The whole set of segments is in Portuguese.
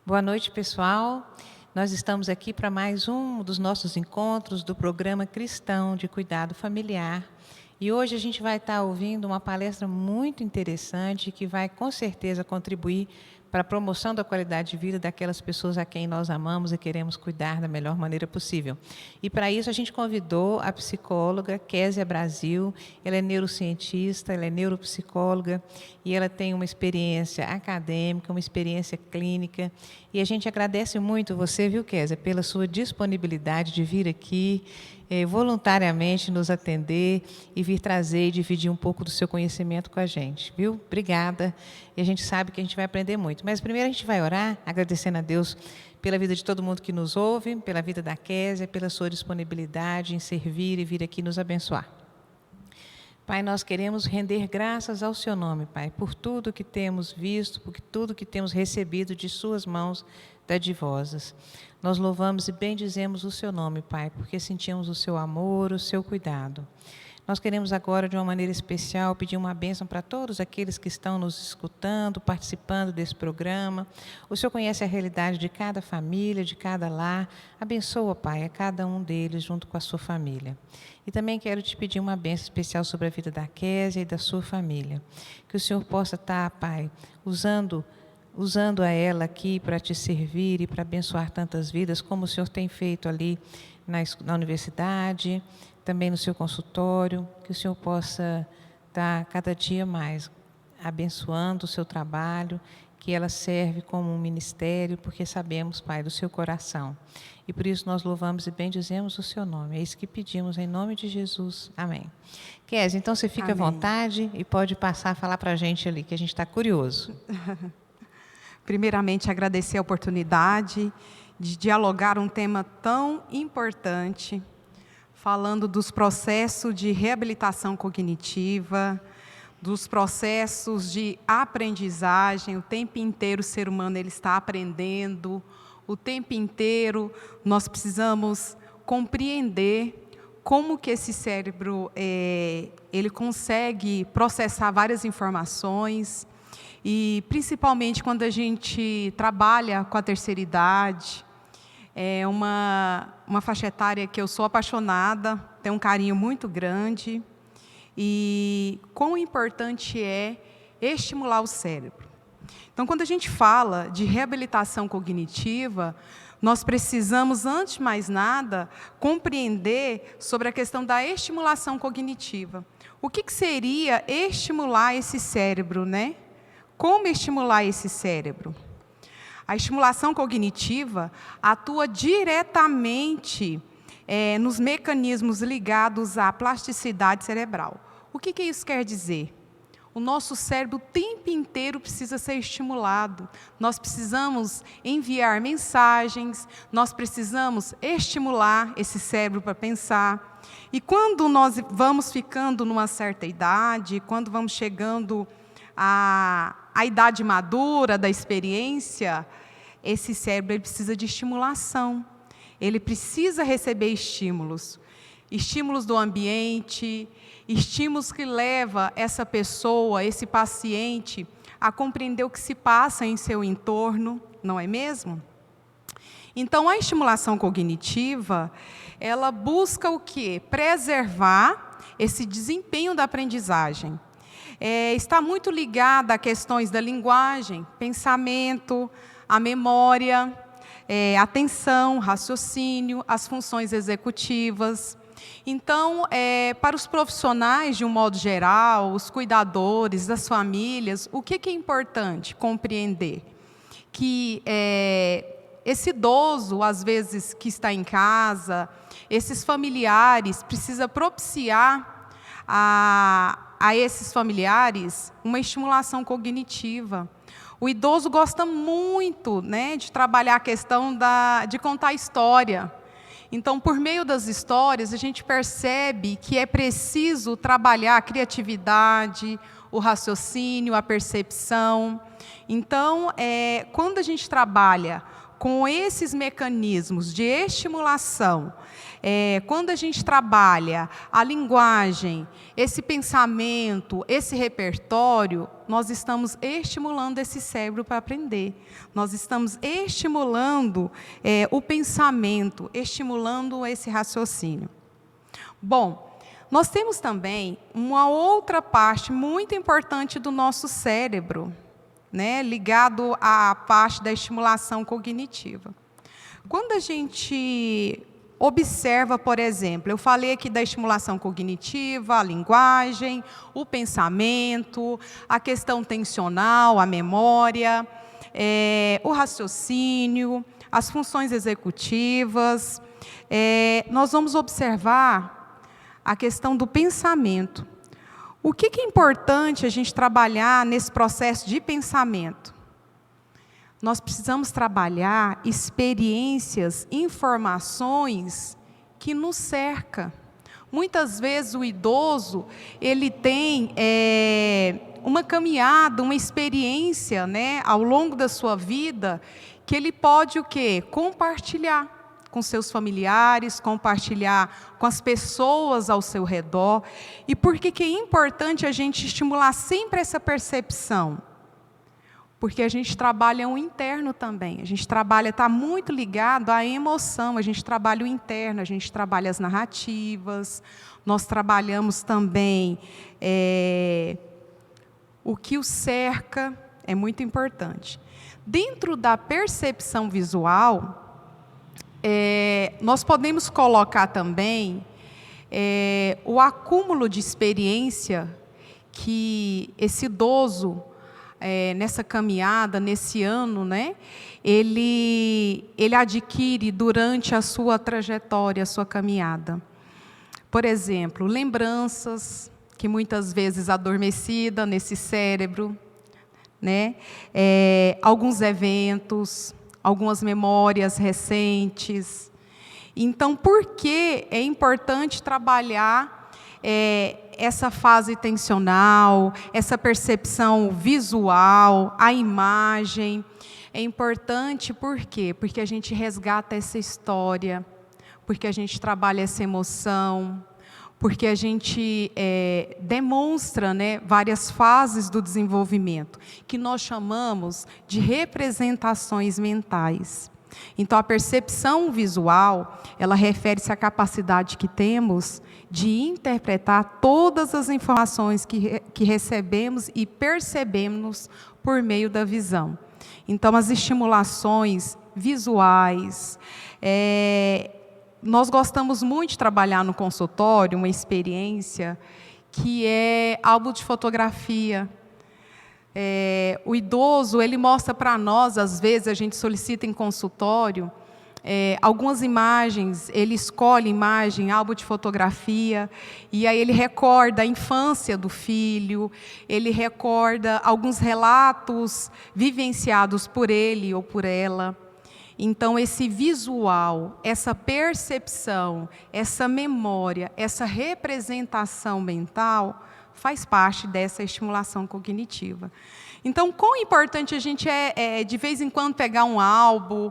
Boa noite, pessoal. Nós estamos aqui para mais um dos nossos encontros do programa Cristão de Cuidado Familiar. E hoje a gente vai estar ouvindo uma palestra muito interessante que vai, com certeza, contribuir para a promoção da qualidade de vida daquelas pessoas a quem nós amamos e queremos cuidar da melhor maneira possível. E, para isso, a gente convidou a psicóloga Késia Brasil. Ela é neurocientista, ela é neuropsicóloga e ela tem uma experiência acadêmica, uma experiência clínica. E a gente agradece muito você, viu, Késia, pela sua disponibilidade de vir aqui voluntariamente nos atender e vir trazer e dividir um pouco do seu conhecimento com a gente, viu? Obrigada. E a gente sabe que a gente vai aprender muito. Mas primeiro a gente vai orar, agradecendo a Deus pela vida de todo mundo que nos ouve, pela vida da Késia, pela sua disponibilidade em servir e vir aqui nos abençoar. Pai, nós queremos render graças ao seu nome, Pai, por tudo que temos visto, por tudo que temos recebido de suas mãos dadivosas. Nós louvamos e bendizemos o seu nome, Pai, porque sentimos o seu amor, o seu cuidado. Nós queremos agora, de uma maneira especial, pedir uma bênção para todos aqueles que estão nos escutando, participando desse programa. O Senhor conhece a realidade de cada família, de cada lar. Abençoa, Pai, a cada um deles junto com a sua família. E também quero te pedir uma bênção especial sobre a vida da Késia e da sua família. Que o Senhor possa estar, Pai, usando a ela aqui para te servir e para abençoar tantas vidas, como o Senhor tem feito ali na universidade, também no seu consultório, que o Senhor possa estar cada dia mais abençoando o seu trabalho, que ela serve como um ministério, porque sabemos, Pai, do seu coração. E por isso nós louvamos e bendizemos o seu nome. É isso que pedimos em nome de Jesus. Amém. Késia, então você fica à vontade e pode passar a falar para a gente ali, que a gente está curioso. Primeiramente, agradecer a oportunidade de dialogar um tema tão importante, falando dos processos de reabilitação cognitiva, dos processos de aprendizagem. O tempo inteiro o ser humano ele está aprendendo, o tempo inteiro nós precisamos compreender como que esse cérebro ele consegue processar várias informações. E, principalmente, quando a gente trabalha com a terceira idade, é uma faixa etária que eu sou apaixonada, tenho um carinho muito grande, e quão importante é estimular o cérebro. Então, quando a gente fala de reabilitação cognitiva, nós precisamos, antes de mais nada, compreender sobre a questão da estimulação cognitiva. O que seria estimular esse cérebro, né? Como estimular esse cérebro? A estimulação cognitiva atua diretamente nos mecanismos ligados à plasticidade cerebral. O que isso quer dizer? O nosso cérebro o tempo inteiro precisa ser estimulado. Nós precisamos enviar mensagens, nós precisamos estimular esse cérebro para pensar. E quando nós vamos ficando numa certa idade, quando vamos chegando a idade madura da experiência, esse cérebro ele precisa de estimulação. Ele precisa receber estímulos. Estímulos do ambiente, estímulos que levam essa pessoa, esse paciente, a compreender o que se passa em seu entorno, não é mesmo? Então, a estimulação cognitiva, ela busca o quê? Preservar esse desempenho da aprendizagem. Está muito ligada a questões da linguagem, pensamento, a memória, atenção, raciocínio, as funções executivas. Então, para os profissionais, de um modo geral, os cuidadores das famílias, o que é importante compreender? Que esse idoso, às vezes, que está em casa, esses familiares, precisa propiciar a esses familiares uma estimulação cognitiva. O idoso gosta muito, né, de trabalhar a questão de contar história. Então, por meio das histórias, a gente percebe que é preciso trabalhar a criatividade, o raciocínio, a percepção. Então, quando a gente trabalha com esses mecanismos de estimulação, quando a gente trabalha a linguagem, esse pensamento, esse repertório, nós estamos estimulando esse cérebro para aprender. Nós estamos estimulando o pensamento, estimulando esse raciocínio. Bom, nós temos também uma outra parte muito importante do nosso cérebro, né, ligado à parte da estimulação cognitiva. Quando a gente observa, por exemplo, eu falei aqui da estimulação cognitiva, a linguagem, o pensamento, a questão tensional, a memória, o raciocínio, as funções executivas. Nós vamos observar a questão do pensamento. O que é importante a gente trabalhar nesse processo de pensamento? Nós precisamos trabalhar experiências, informações que nos cercam. Muitas vezes o idoso, ele tem uma caminhada, uma experiência, né, ao longo da sua vida, que ele pode o quê? Compartilhar com seus familiares, compartilhar com as pessoas ao seu redor. E por que é importante a gente estimular sempre essa percepção? Porque a gente trabalha o interno também. A gente está muito ligado à emoção, a gente trabalha o interno, a gente trabalha as narrativas, nós trabalhamos também o que o cerca, é muito importante. Dentro da percepção visual, nós podemos colocar também o acúmulo de experiência que esse idoso, nessa caminhada, nesse ano, né, ele adquire durante a sua trajetória, a sua caminhada. Por exemplo, lembranças que muitas vezes adormecida nesse cérebro, né, alguns eventos, algumas memórias recentes. Então, por que é importante trabalhar essa fase tensional, essa percepção visual, a imagem? É importante por quê? Porque a gente resgata essa história, porque a gente trabalha essa emoção, porque a gente demonstra, né, várias fases do desenvolvimento, que nós chamamos de representações mentais. Então, a percepção visual, ela refere-se à capacidade que temos de interpretar todas as informações que recebemos e percebemos por meio da visão. Então, as estimulações visuais, nós gostamos muito de trabalhar no consultório uma experiência que é álbum de fotografia. O idoso, ele mostra para nós, às vezes a gente solicita em consultório, algumas imagens, ele escolhe imagem, álbum de fotografia, e aí ele recorda a infância do filho, ele recorda alguns relatos vivenciados por ele ou por ela. Então, esse visual, essa percepção, essa memória, essa representação mental faz parte dessa estimulação cognitiva. Então, quão importante a gente de vez em quando, pegar um álbum,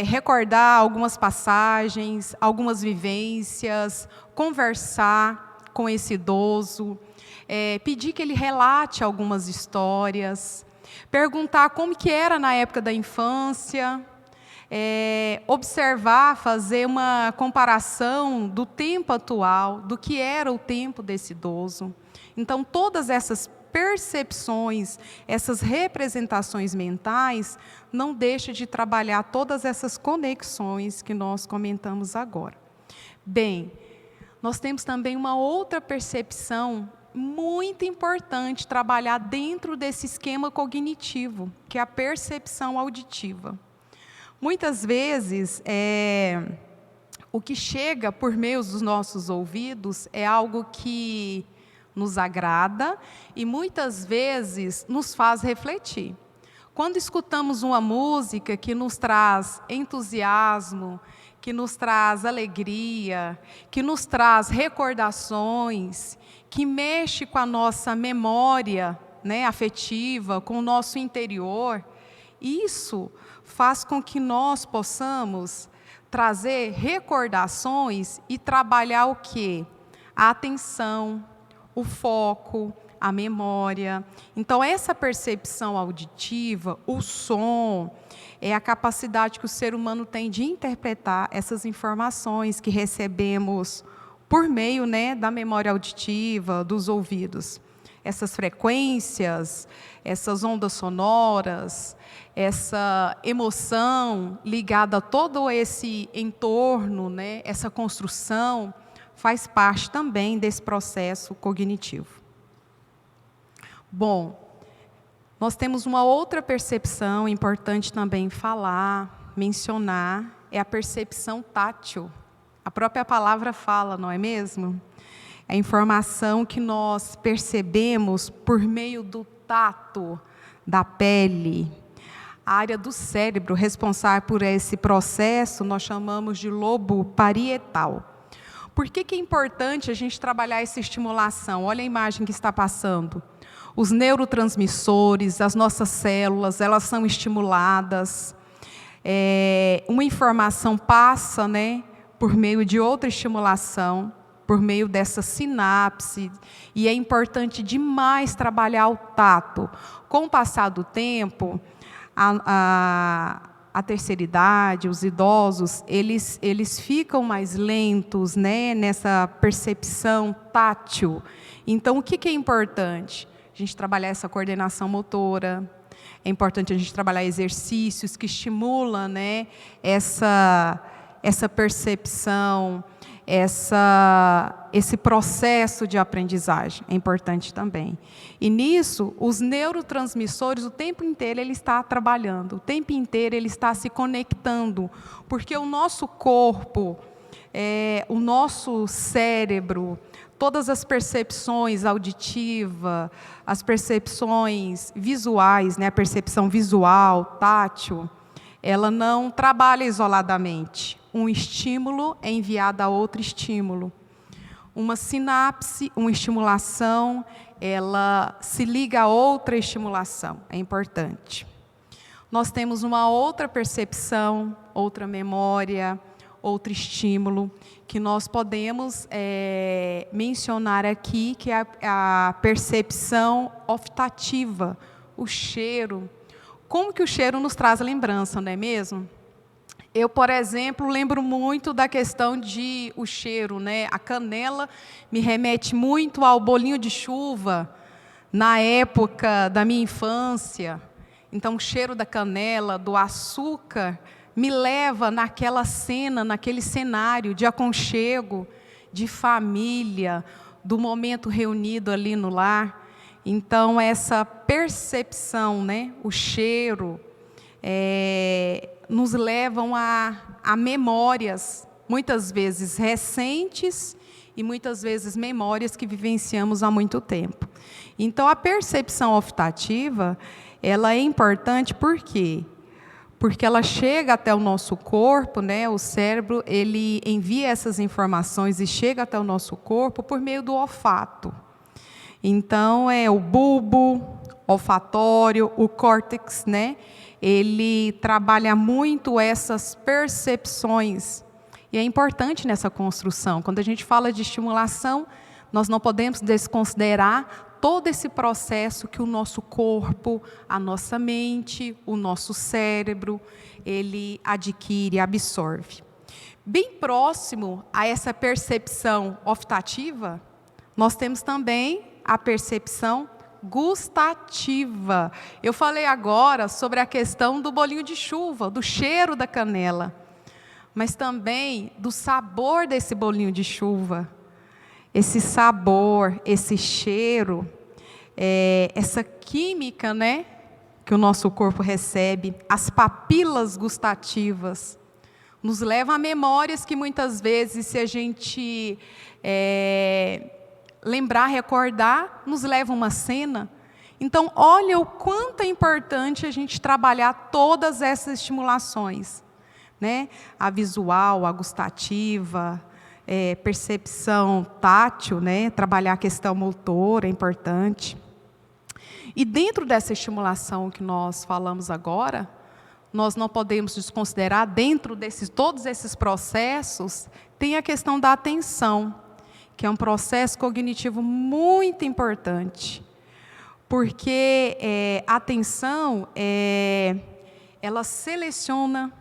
recordar algumas passagens, algumas vivências, conversar com esse idoso, pedir que ele relate algumas histórias, perguntar como que era na época da infância, observar, fazer uma comparação do tempo atual, do que era o tempo desse idoso. Então, todas essas percepções, essas representações mentais, não deixam de trabalhar todas essas conexões que nós comentamos agora. Bem, nós temos também uma outra percepção muito importante trabalhar dentro desse esquema cognitivo, que é a percepção auditiva. Muitas vezes, o que chega por meio dos nossos ouvidos é algo que nos agrada e muitas vezes nos faz refletir. Quando escutamos uma música que nos traz entusiasmo, que nos traz alegria, que nos traz recordações, que mexe com a nossa memória, né, afetiva, com o nosso interior, Isso faz com que nós possamos trazer recordações e trabalhar o quê? A atenção, o foco, a memória. Então, essa percepção auditiva, o som, é a capacidade que o ser humano tem de interpretar essas informações que recebemos por meio, né, da memória auditiva, dos ouvidos. Essas frequências, essas ondas sonoras, essa emoção ligada a todo esse entorno, né, essa construção, faz parte também desse processo cognitivo. Bom, nós temos uma outra percepção importante também falar, mencionar, é a percepção tátil. A própria palavra fala, não é mesmo? É a informação que nós percebemos por meio do tato, da pele. A área do cérebro responsável por esse processo nós chamamos de lobo parietal. Por que é importante a gente trabalhar essa estimulação? Olha a imagem que está passando. Os neurotransmissores, as nossas células, elas são estimuladas. Uma informação passa, né, por meio de outra estimulação, por meio dessa sinapse. E é importante demais trabalhar o tato. Com o passar do tempo, a terceira idade, os idosos, eles ficam mais lentos, né, nessa percepção tátil. Então, o que é importante? A gente trabalhar essa coordenação motora, é importante a gente trabalhar exercícios que estimulam, né, essa percepção, esse processo de aprendizagem, é importante também. E nisso, os neurotransmissores, o tempo inteiro ele está trabalhando, o tempo inteiro ele está se conectando, porque o nosso corpo, o nosso cérebro, todas as percepções auditivas, as percepções visuais, né, a percepção visual, tátil, ela não trabalha isoladamente. Um estímulo é enviado a outro estímulo. Uma sinapse, uma estimulação, ela se liga a outra estimulação. É importante. Nós temos uma outra percepção, outra memória, outro estímulo, que nós podemos mencionar aqui, que é a percepção olfativa, o cheiro. Como que o cheiro nos traz lembrança, não é mesmo? Eu, por exemplo, lembro muito da questão de o cheiro, né? A canela me remete muito ao bolinho de chuva, na época da minha infância. Então, o cheiro da canela, do açúcar, me leva naquela cena, naquele cenário de aconchego, de família, do momento reunido ali no lar. Então, essa percepção, né? O cheiro, nos levam a memórias, muitas vezes recentes e muitas vezes memórias que vivenciamos há muito tempo. Então, a percepção olfativa, ela é importante por quê? Porque ela chega até o nosso corpo, né? O cérebro, ele envia essas informações e chega até o nosso corpo por meio do olfato. Então, o bulbo olfatório, o córtex, né? Ele trabalha muito essas percepções. E é importante nessa construção. Quando a gente fala de estimulação, nós não podemos desconsiderar todo esse processo que o nosso corpo, a nossa mente, o nosso cérebro, ele adquire, absorve. Bem próximo a essa percepção olfativa, nós temos também a percepção gustativa. Eu falei agora sobre a questão do bolinho de chuva, do cheiro da canela, mas também do sabor desse bolinho de chuva. Esse sabor, esse cheiro, essa química, né, que o nosso corpo recebe, as papilas gustativas, nos levam a memórias que muitas vezes, se a gente lembrar, recordar, nos leva a uma cena. Então, olha o quanto é importante a gente trabalhar todas essas estimulações, né? A visual, a gustativa, percepção tátil, né? Trabalhar a questão motora é importante. E dentro dessa estimulação que nós falamos agora, nós não podemos desconsiderar, dentro desses, todos esses processos, tem a questão da atenção, que é um processo cognitivo muito importante. Porque a atenção, ela seleciona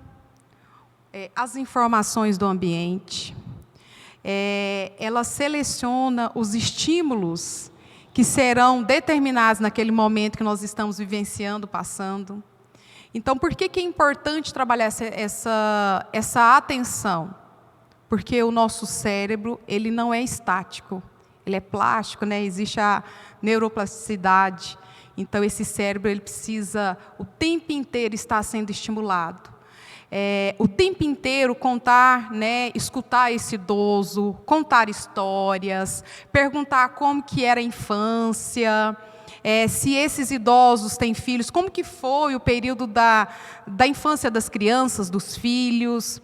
as informações do ambiente, ela seleciona os estímulos que serão determinados naquele momento que nós estamos vivenciando, passando. Então, por que é importante trabalhar essa atenção? Porque o nosso cérebro, ele não é estático, ele é plástico, né? Existe a neuroplasticidade. Então, esse cérebro, ele precisa o tempo inteiro estar sendo estimulado. O tempo inteiro contar, né, escutar esse idoso, contar histórias, perguntar como que era a infância, se esses idosos têm filhos, como que foi o período da infância das crianças, dos filhos.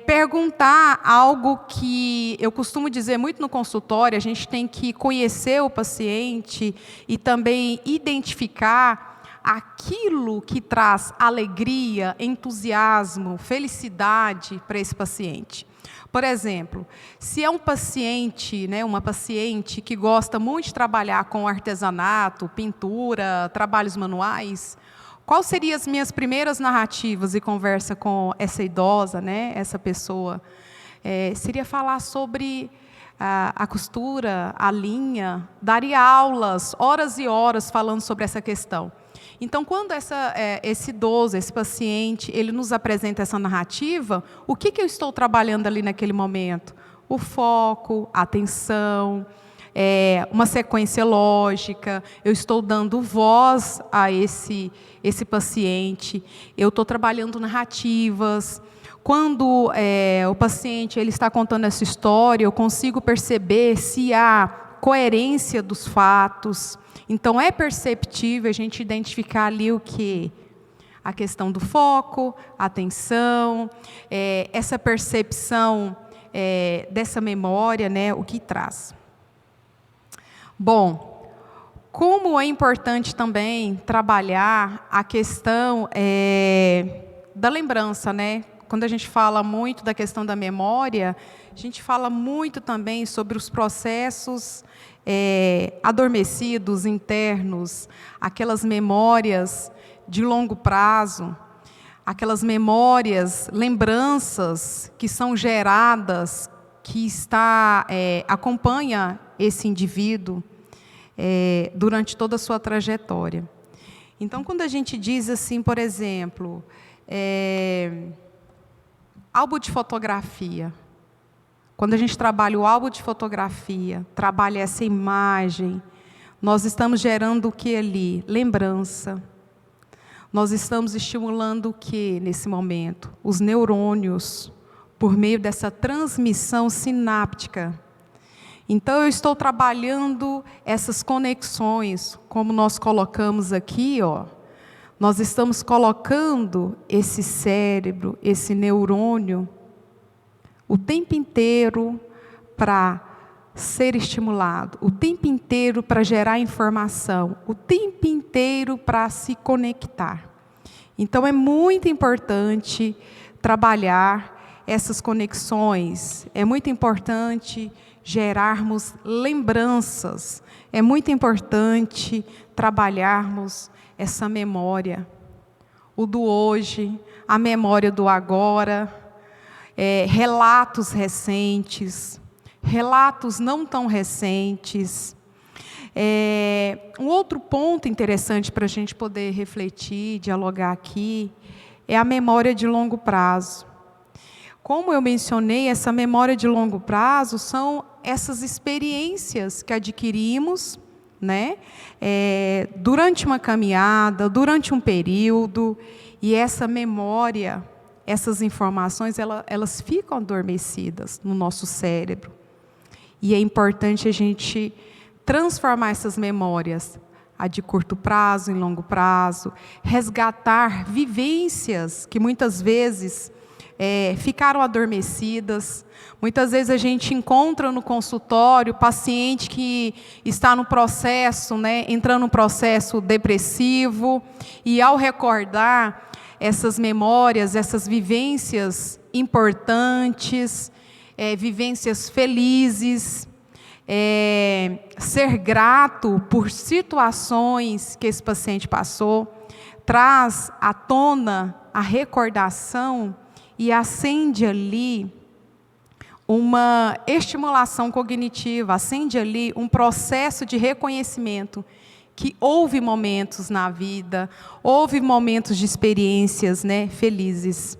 Perguntar algo que eu costumo dizer muito no consultório, a gente tem que conhecer o paciente e também identificar aquilo que traz alegria, entusiasmo, felicidade para esse paciente. Por exemplo, se é um paciente, né, uma paciente que gosta muito de trabalhar com artesanato, pintura, trabalhos manuais, quais seriam as minhas primeiras narrativas e conversa com essa idosa, né, essa pessoa? Seria falar sobre a costura, a linha, daria aulas, horas e horas falando sobre essa questão. Então, quando esse idoso, esse paciente, ele nos apresenta essa narrativa, o que eu estou trabalhando ali naquele momento? O foco, a atenção, uma sequência lógica, eu estou dando voz a esse paciente, eu estou trabalhando narrativas. Quando o paciente ele está contando essa história, eu consigo perceber se há coerência dos fatos. Então, é perceptível a gente identificar ali o que? A questão do foco, a atenção, essa percepção dessa memória, né, o que traz. Bom, como é importante também trabalhar a questão da lembrança, né? Quando a gente fala muito da questão da memória, a gente fala muito também sobre os processos adormecidos, internos, aquelas memórias de longo prazo, aquelas memórias, lembranças que são geradas, que acompanha esse indivíduo durante toda a sua trajetória. Então, quando a gente diz assim, por exemplo, álbum de fotografia. Quando a gente trabalha o álbum de fotografia, trabalha essa imagem, nós estamos gerando o que ali? Lembrança. Nós estamos estimulando o que nesse momento? Os neurônios, por meio dessa transmissão sináptica. Então, eu estou trabalhando essas conexões, como nós colocamos aqui, ó. Nós estamos colocando esse cérebro, esse neurônio, o tempo inteiro para ser estimulado, o tempo inteiro para gerar informação, o tempo inteiro para se conectar. Então, é muito importante trabalhar essas conexões, é muito importante gerarmos lembranças, é muito importante trabalharmos essa memória, o do hoje, a memória do agora, relatos recentes, relatos não tão recentes. Um outro ponto interessante para a gente poder refletir, dialogar aqui, é a memória de longo prazo. Como eu mencionei, essa memória de longo prazo são essas experiências que adquirimos, né, durante uma caminhada, durante um período, e essa memória, essas informações, elas ficam adormecidas no nosso cérebro. E é importante a gente transformar essas memórias, a de curto prazo, em longo prazo, resgatar vivências que muitas vezes ficaram adormecidas. Muitas vezes a gente encontra no consultório paciente que está no processo, né, entrando no processo depressivo, e ao recordar essas memórias, essas vivências importantes, vivências felizes, ser grato por situações que esse paciente passou, traz à tona a recordação e acende ali uma estimulação cognitiva, acende ali um processo de reconhecimento que houve momentos na vida, houve momentos de experiências, né, felizes.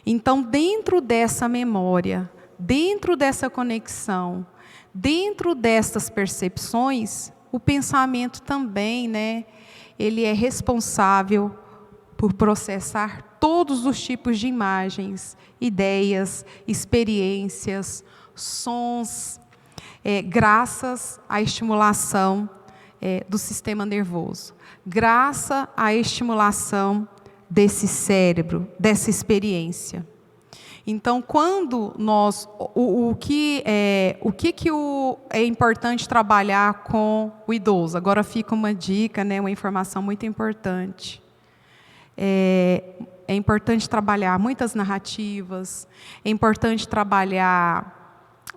Então, dentro dessa memória, dentro dessa conexão, dentro dessas percepções, o pensamento também, né, ele é responsável por processar todos os tipos de imagens, ideias, experiências, sons, graças à estimulação do sistema nervoso, graças à estimulação desse cérebro, dessa experiência. Então, quando nós, o que é importante trabalhar com o idoso? Agora fica uma dica, né, uma informação muito importante. É importante trabalhar muitas narrativas, é importante trabalhar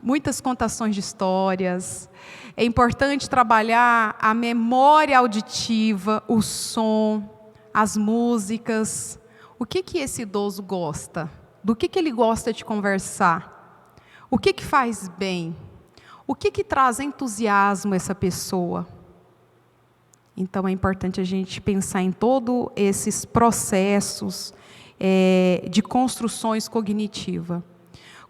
muitas contações de histórias, é importante trabalhar a memória auditiva, o som, as músicas. O que esse idoso gosta? Do que ele gosta de conversar? O que faz bem? O que traz entusiasmo a essa pessoa? Então, é importante a gente pensar em todos esses processos de construções cognitivas.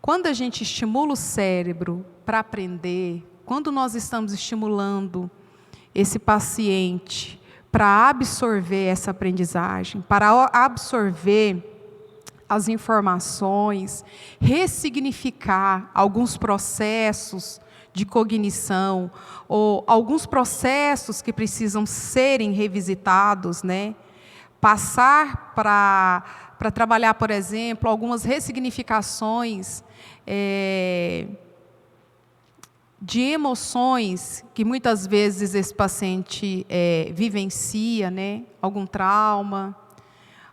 Quando a gente estimula o cérebro para aprender, quando nós estamos estimulando esse paciente para absorver essa aprendizagem, para absorver as informações, ressignificar alguns processos de cognição, ou alguns processos que precisam serem revisitados, né? Passar para trabalhar, por exemplo, algumas ressignificações de emoções que muitas vezes esse paciente vivencia, né? Algum trauma,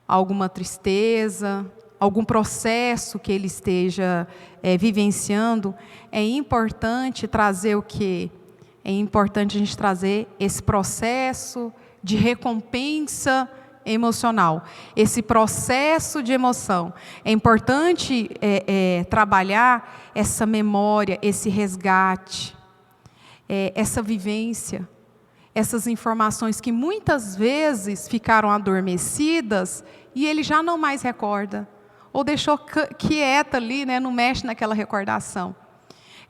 alguma tristeza, algum processo que ele esteja vivenciando. É importante trazer o quê? É importante a gente trazer esse processo de recompensa emocional, esse processo de emoção. É importante trabalhar essa memória, esse resgate, essa vivência, essas informações que muitas vezes ficaram adormecidas e ele já não mais recorda, ou deixou quieta ali, né, não mexe naquela recordação.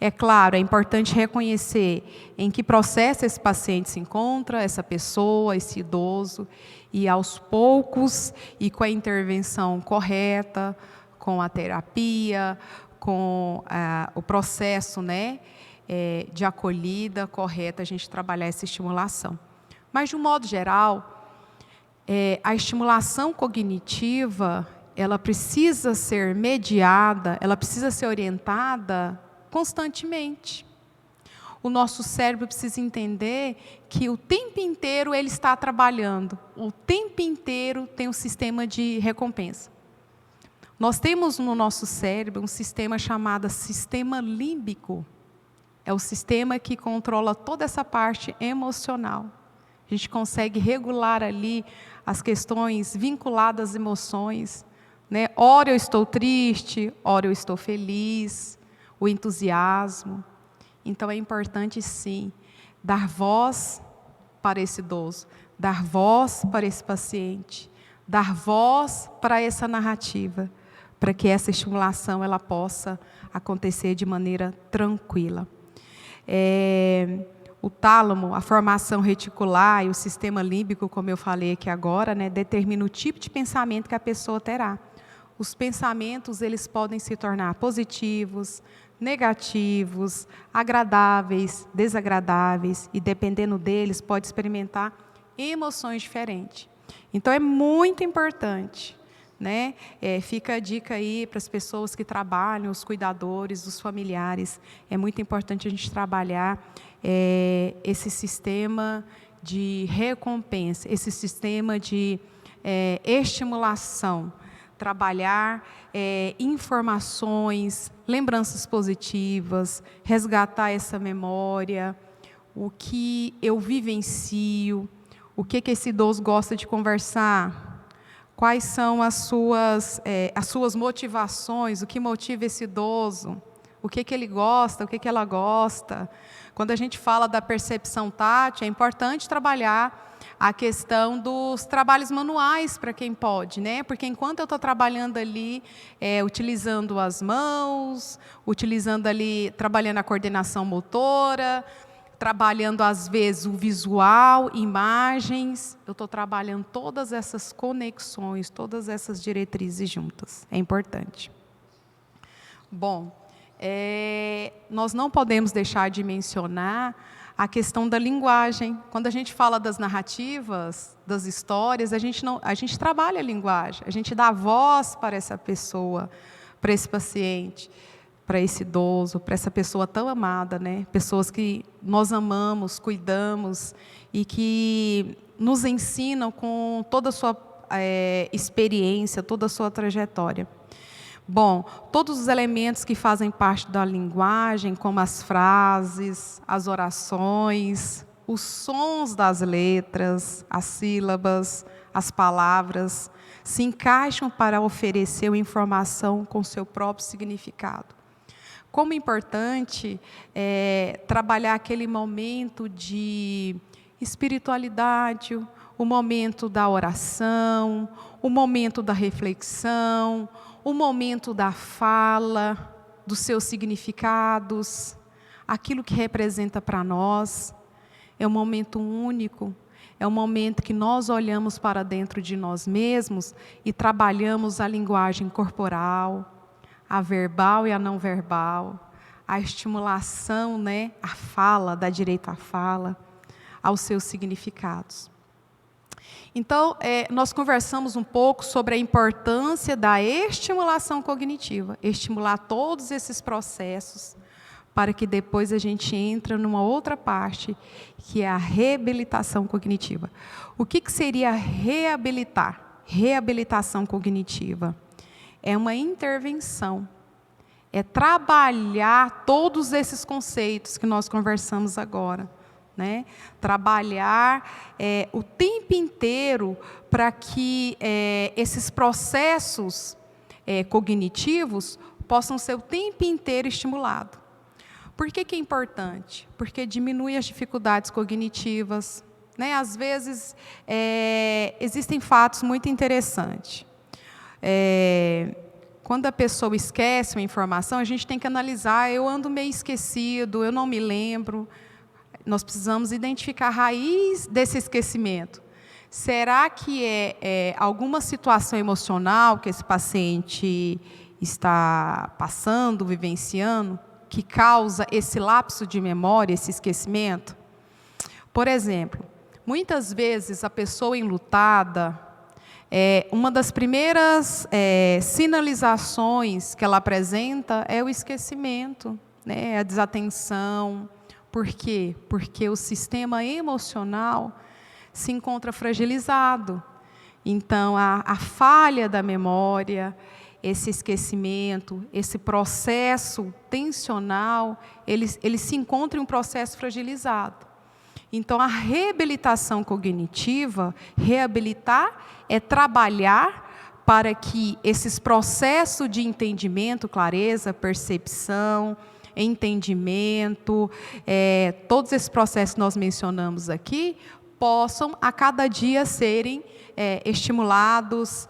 É claro, é importante reconhecer em que processo esse paciente se encontra, essa pessoa, esse idoso, e aos poucos, e com a intervenção correta, com a terapia, com o processo, né, de acolhida correta, a gente trabalhar essa estimulação. Mas, de um modo geral, a estimulação cognitiva, ela precisa ser mediada, ela precisa ser orientada constantemente. O nosso cérebro precisa entender que o tempo inteiro ele está trabalhando, o tempo inteiro tem um sistema de recompensa. Nós temos no nosso cérebro um sistema chamado sistema límbico. É o sistema que controla toda essa parte emocional. A gente consegue regular ali as questões vinculadas às emoções, né? Ora eu estou triste, ora eu estou feliz, o entusiasmo. Então, é importante, sim, dar voz para esse idoso, dar voz para esse paciente, dar voz para essa narrativa, para que essa estimulação ela possa acontecer de maneira tranquila. O tálamo, a formação reticular e o sistema límbico, como eu falei aqui agora, né, determina o tipo de pensamento que a pessoa terá. Os pensamentos, eles podem se tornar positivos, negativos, agradáveis, desagradáveis, e dependendo deles, pode experimentar emoções diferentes. Então, é muito importante né? Fica a dica aí para as pessoas que trabalham, os cuidadores, os familiares. É muito importante a gente trabalhar esse sistema de recompensa, esse sistema de estimulação. Trabalhar informações, lembranças positivas, resgatar essa memória, o que eu vivencio, o que esse idoso gosta de conversar, quais são as suas motivações, o que motiva esse idoso, o que ele gosta, o que ela gosta. Quando a gente fala da percepção tátil, é importante trabalhar a questão dos trabalhos manuais para quem pode, né? Porque enquanto eu estou trabalhando ali, utilizando as mãos, trabalhando a coordenação motora, trabalhando, às vezes, o visual, imagens, eu estou trabalhando todas essas conexões, todas essas diretrizes juntas. É importante. Bom, nós não podemos deixar de mencionar a questão da linguagem. Quando a gente fala das narrativas, das histórias, a gente trabalha a linguagem, a gente dá voz para essa pessoa, para esse paciente, para esse idoso, para essa pessoa tão amada, né? Pessoas que nós amamos, cuidamos e que nos ensinam com toda a sua experiência, toda a sua trajetória. Bom, todos os elementos que fazem parte da linguagem, como as frases, as orações, os sons das letras, as sílabas, as palavras, se encaixam para oferecer uma informação com seu próprio significado. Como é importante trabalhar aquele momento de espiritualidade, o momento da oração, o momento da reflexão, o momento da fala, dos seus significados, aquilo que representa para nós. É um momento único, é um momento que nós olhamos para dentro de nós mesmos e trabalhamos a linguagem corporal, a verbal e a não verbal, a estimulação, né, a fala, dá direito à fala, aos seus significados. Então, nós conversamos um pouco sobre a importância da estimulação cognitiva, estimular todos esses processos, para que depois a gente entre numa outra parte, que é a reabilitação cognitiva. O que seria reabilitar? Reabilitação cognitiva. É uma intervenção, é trabalhar todos esses conceitos que nós conversamos agora, né? Trabalhar o tempo inteiro para que esses processos cognitivos possam ser o tempo inteiro estimulados. Por que é importante? Porque diminui as dificuldades cognitivas, né? Às vezes, existem fatos muito interessantes. Quando a pessoa esquece uma informação, a gente tem que analisar, eu ando meio esquecido, eu não me lembro. Nós precisamos identificar a raiz desse esquecimento. Será que é alguma situação emocional que esse paciente está passando, vivenciando, que causa esse lapso de memória, esse esquecimento? Por exemplo, muitas vezes a pessoa enlutada, uma das primeiras sinalizações que ela apresenta é o esquecimento, né? A desatenção. Por quê? Porque o sistema emocional se encontra fragilizado. Então, a falha da memória, esse esquecimento, esse processo tensional, ele se encontra em um processo fragilizado. Então, a reabilitação cognitiva, reabilitar é trabalhar para que esses processos de entendimento, clareza, percepção, entendimento, todos esses processos que nós mencionamos aqui, possam a cada dia serem estimulados,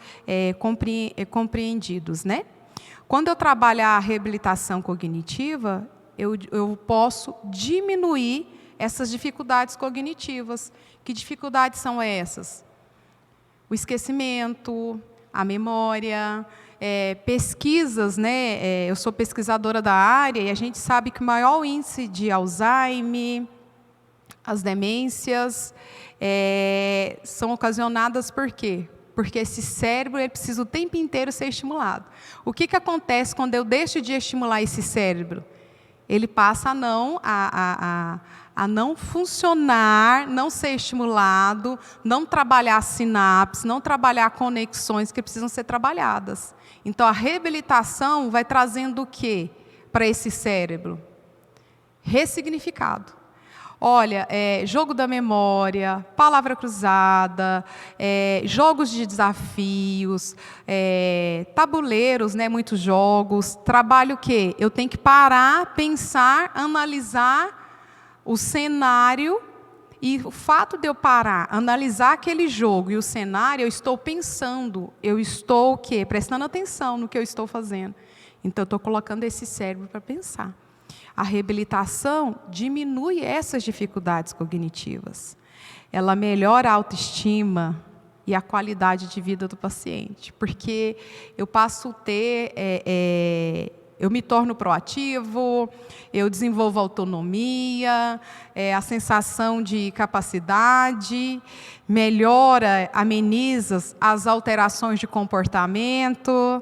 compreendidos, né? Quando eu trabalho a reabilitação cognitiva, eu posso diminuir essas dificuldades cognitivas. Que dificuldades são essas? O esquecimento, a memória, pesquisas, né? Eu sou pesquisadora da área e a gente sabe que o maior índice de Alzheimer, as demências, são ocasionadas por quê? porque esse cérebro ele precisa o tempo inteiro ser estimulado. O que acontece quando eu deixo de estimular esse cérebro? Ele passa a não funcionar, não ser estimulado, não trabalhar sinapses, não trabalhar conexões que precisam ser trabalhadas. Então, a reabilitação vai trazendo o quê para esse cérebro? Ressignificado. Olha, jogo da memória, palavra cruzada, jogos de desafios, tabuleiros, né, muitos jogos. Trabalho o quê? Eu tenho que parar, pensar, analisar o cenário. E o fato de eu parar, analisar aquele jogo e o cenário, eu estou pensando, eu estou o quê? Prestando atenção no que eu estou fazendo. Então, eu estou colocando esse cérebro para pensar. A reabilitação diminui essas dificuldades cognitivas. Ela melhora a autoestima e a qualidade de vida do paciente, porque eu passo a ter... eu me torno proativo, eu desenvolvo autonomia, a sensação de capacidade, melhora, ameniza as alterações de comportamento,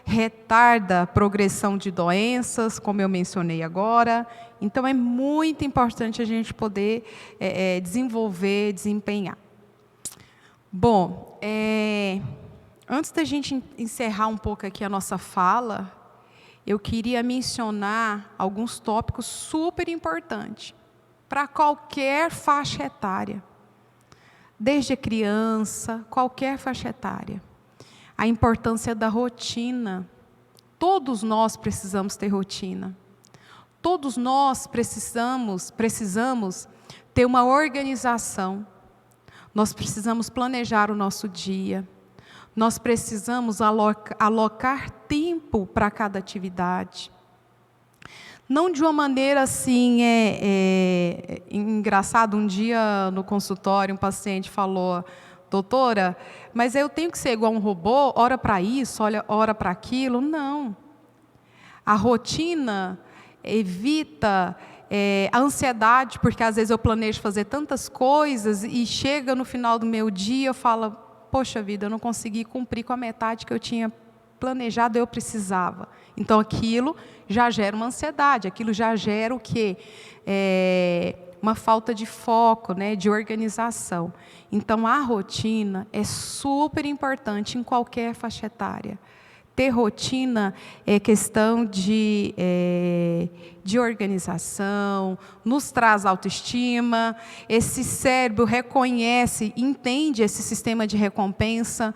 retarda a progressão de doenças, como eu mencionei agora. Então, é muito importante a gente poder desenvolver, desempenhar. Bom, antes da gente encerrar um pouco aqui a nossa fala, eu queria mencionar alguns tópicos super importantes para qualquer faixa etária, desde a criança, qualquer faixa etária. A importância da rotina. Todos nós precisamos ter rotina. Todos nós precisamos ter uma organização. Nós precisamos planejar o nosso dia. Nós precisamos alocar tempo para cada atividade. Não de uma maneira assim, engraçado, um dia no consultório um paciente falou: doutora, mas eu tenho que ser igual um robô, hora para isso, hora para aquilo? Não. A rotina evita a ansiedade, porque às vezes eu planejo fazer tantas coisas e chega no final do meu dia eu falo: poxa vida, eu não consegui cumprir com a metade que eu tinha planejado, eu precisava. Então, aquilo já gera uma ansiedade, aquilo já gera o quê? Uma falta de foco, né, de organização. Então, a rotina é super importante em qualquer faixa etária. Ter rotina é questão de organização, nos traz autoestima, esse cérebro reconhece, entende esse sistema de recompensa,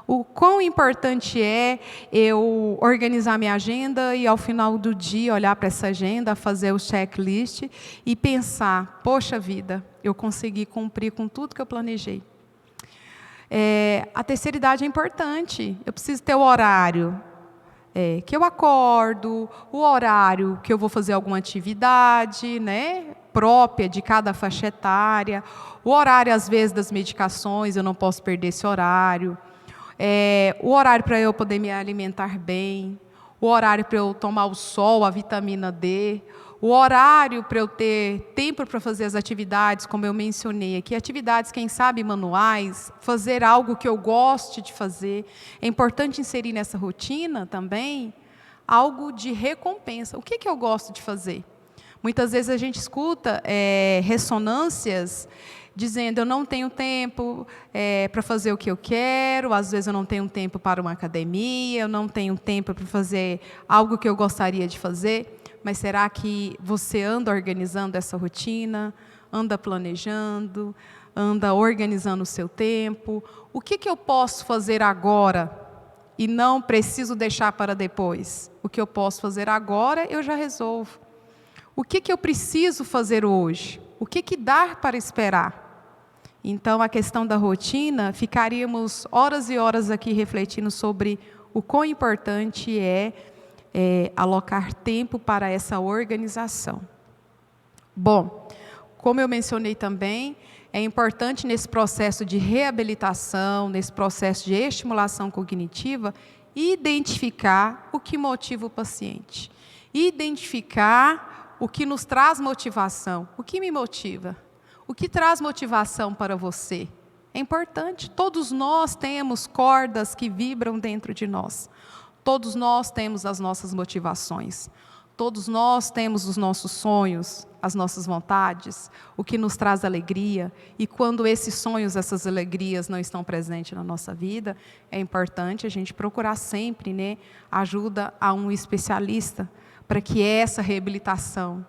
o quão importante é eu organizar minha agenda e, ao final do dia, olhar para essa agenda, fazer o checklist e pensar: poxa vida, eu consegui cumprir com tudo que eu planejei. A terceira idade é importante. Eu preciso ter o horário que eu acordo, o horário que eu vou fazer alguma atividade, né, própria de cada faixa etária, o horário, às vezes, das medicações, eu não posso perder esse horário, o horário para eu poder me alimentar bem, o horário para eu tomar o sol, a vitamina D, o horário para eu ter tempo para fazer as atividades, como eu mencionei aqui, atividades, quem sabe, manuais, fazer algo que eu goste de fazer. É importante inserir nessa rotina também algo de recompensa. O que eu gosto de fazer? Muitas vezes a gente escuta ressonâncias dizendo: eu não tenho tempo para fazer o que eu quero, às vezes eu não tenho tempo para uma academia, eu não tenho tempo para fazer algo que eu gostaria de fazer. Mas será que você anda organizando essa rotina, anda planejando, anda organizando o seu tempo? O que eu posso fazer agora e não preciso deixar para depois? O que eu posso fazer agora, eu já resolvo. O que eu preciso fazer hoje? O que dá para esperar? Então, a questão da rotina, ficaríamos horas e horas aqui refletindo sobre o quão importante é alocar tempo para essa organização. Bom, como eu mencionei também, é importante nesse processo de reabilitação, nesse processo de estimulação cognitiva, identificar o que motiva o paciente. Identificar o que nos traz motivação. O que me motiva? O que traz motivação para você? É importante. Todos nós temos cordas que vibram dentro de nós. Todos nós temos as nossas motivações. Todos nós temos os nossos sonhos, as nossas vontades, o que nos traz alegria. E quando esses sonhos, essas alegrias não estão presentes na nossa vida, é importante a gente procurar sempre, né, ajuda a um especialista para que essa reabilitação,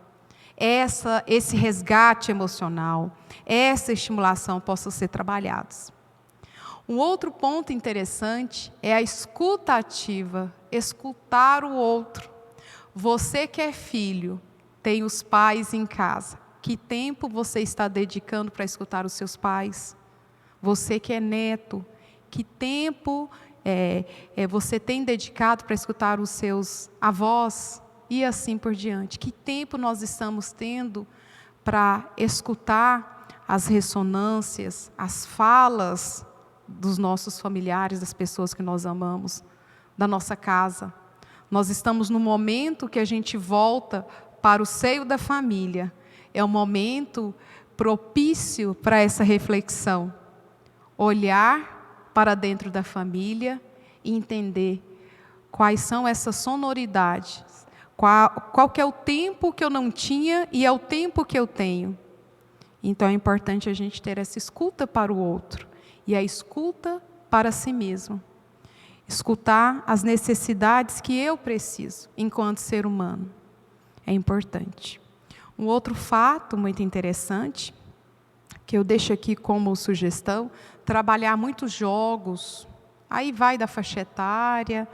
esse resgate emocional, essa estimulação possa ser trabalhados. Um outro ponto interessante é a escuta ativa, escutar o outro. Você que é filho, tem os pais em casa. Que tempo você está dedicando para escutar os seus pais? Você que é neto, que tempo você tem dedicado para escutar os seus avós? E assim por diante. Que tempo nós estamos tendo para escutar as ressonâncias, as falas dos nossos familiares, das pessoas que nós amamos, da nossa casa? Nós estamos no momento que a gente volta para o seio da família. É um momento propício para essa reflexão. Olhar para dentro da família e entender quais são essas sonoridades. Qual que é o tempo que eu não tinha e é o tempo que eu tenho. Então é importante a gente ter essa escuta para o outro e a escuta para si mesmo. Escutar as necessidades que eu preciso enquanto ser humano. É importante. Um outro fato muito interessante, que eu deixo aqui como sugestão, trabalhar muitos jogos. Aí vai da faixa etária,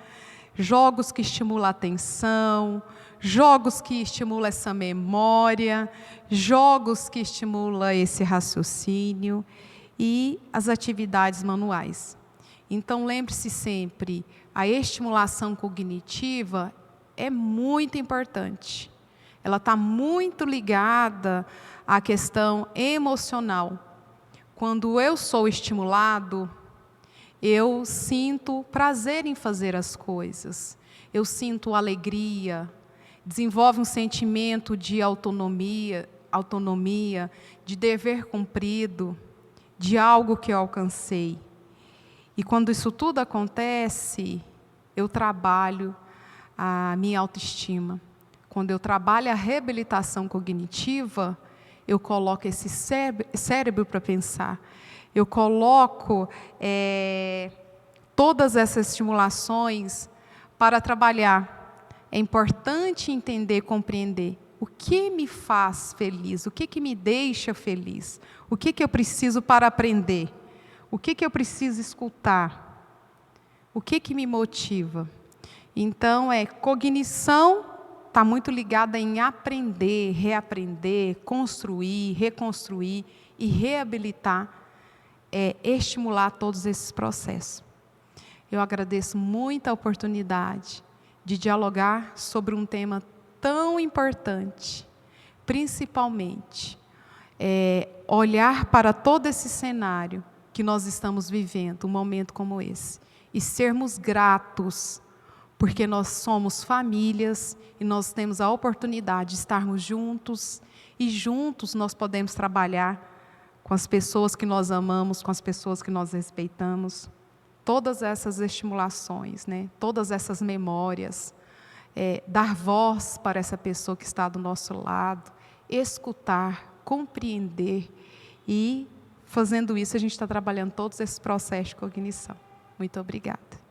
jogos que estimulam a atenção, jogos que estimulam essa memória, jogos que estimulam esse raciocínio e as atividades manuais. Então, lembre-se sempre, a estimulação cognitiva é muito importante. Ela está muito ligada à questão emocional. Quando eu sou estimulado, eu sinto prazer em fazer as coisas. Eu sinto alegria, desenvolve um sentimento de autonomia, de dever cumprido, de algo que eu alcancei. E quando isso tudo acontece, eu trabalho a minha autoestima. Quando eu trabalho a reabilitação cognitiva, eu coloco esse cérebro para pensar. Eu coloco todas essas estimulações para trabalhar. É importante entender, compreender o que me faz feliz, o que me deixa feliz, o que eu preciso para aprender. O que eu preciso escutar? O que me motiva? Então, cognição está muito ligada em aprender, reaprender, construir, reconstruir e reabilitar, estimular todos esses processos. Eu agradeço muito a oportunidade de dialogar sobre um tema tão importante, principalmente olhar para todo esse cenário que nós estamos vivendo, um momento como esse, e sermos gratos, porque nós somos famílias e nós temos a oportunidade de estarmos juntos, e juntos nós podemos trabalhar com as pessoas que nós amamos, com as pessoas que nós respeitamos, todas essas estimulações, né? Todas essas memórias, dar voz para essa pessoa que está do nosso lado, escutar, compreender e fazendo isso, a gente está trabalhando todos esses processos de cognição. Muito obrigada.